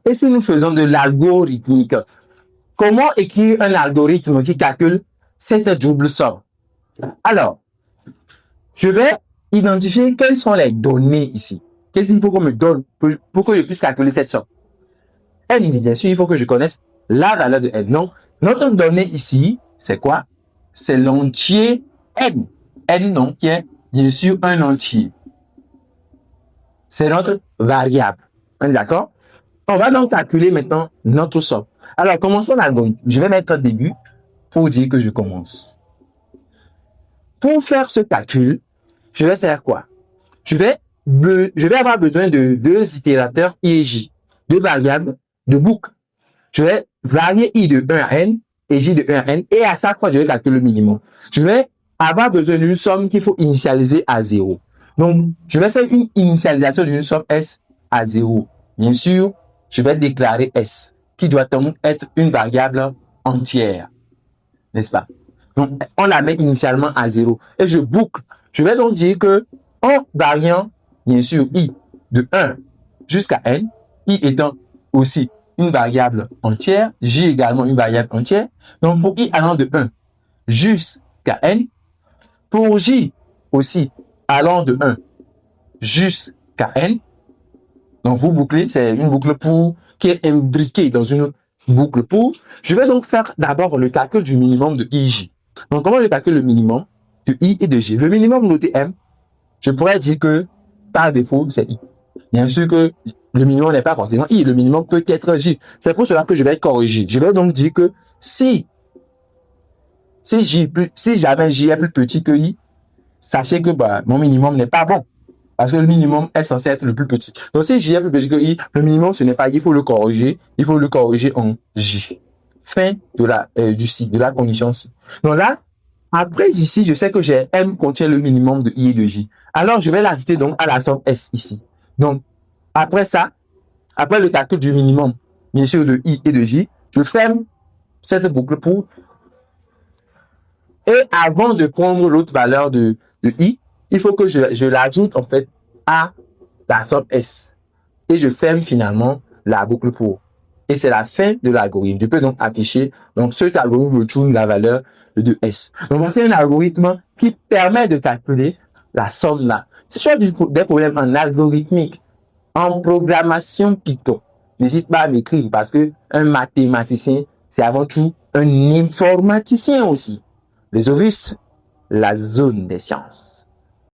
Et si nous faisons de l'algorithmique, comment écrire un algorithme qui calcule cette double somme? Alors, je vais identifier quelles sont les données ici. Qu'est-ce qu'il faut qu'on me donne pour que je puisse calculer cette somme? N, bien sûr, il faut que je connaisse la valeur de N. Donc, notre donnée ici, c'est quoi? C'est l'entier N. N, donc, qui est bien sûr un entier. C'est notre variable. D'accord? On va donc calculer maintenant notre somme. Alors, commençons l'algorithme. Je vais mettre un début pour dire que je commence. Pour faire ce calcul, je vais faire quoi? Je vais avoir besoin de deux itérateurs I et J, deux variables de boucle. Je vais varier I de 1 à N et J de 1 à N, et à chaque fois, je vais calculer le minimum. Je vais avoir besoin d'une somme qu'il faut initialiser à 0. Donc, je vais faire une initialisation d'une somme S à 0. Bien sûr, je vais déclarer S, qui doit donc être une variable entière. N'est-ce pas? Donc, on la met initialement à 0. Et je boucle. Je vais donc dire que, en variant, bien sûr, I de 1 jusqu'à N, I étant aussi une variable entière, J également une variable entière. Donc, pour I allant de 1 jusqu'à N, pour J aussi allant de 1 jusqu'à N, donc vous bouclez, c'est une boucle pour qui est imbriquée dans une boucle pour. Je vais donc faire d'abord le calcul du minimum de IJ. Donc, comment je calcule le minimum de I et de J? Le minimum noté M, je pourrais dire que par défaut, c'est I. Bien sûr que le minimum n'est pas forcément I, le minimum peut être J. C'est pour cela que je vais corriger. Je vais donc dire que si jamais J est plus petit que I, sachez que mon minimum n'est pas bon. Parce que le minimum est censé être le plus petit. Donc, si J est plus petit que I, le minimum, ce n'est pas I, il faut le corriger. Il faut le corriger en J. Fin de la condition C. Donc là, après ici, je sais que j'ai M contient le minimum de I et de J. Alors, je vais l'ajouter donc à la somme S ici. Donc, après ça, après le calcul du minimum, bien sûr, de I et de J, je ferme cette boucle pour. Et avant de prendre l'autre valeur de I, il faut que je l'ajoute en fait à la somme S. Et je ferme finalement la boucle pour. Et c'est la fin de l'algorithme. Je peux donc afficher, donc cet algorithme retourne la valeur de S. Donc c'est un algorithme qui permet de calculer la somme là. Si tu as des problèmes en algorithmique, en programmation Python, n'hésite pas à m'écrire parce que un mathématicien, c'est avant tout un informaticien aussi. Les Ovis, la zone des sciences.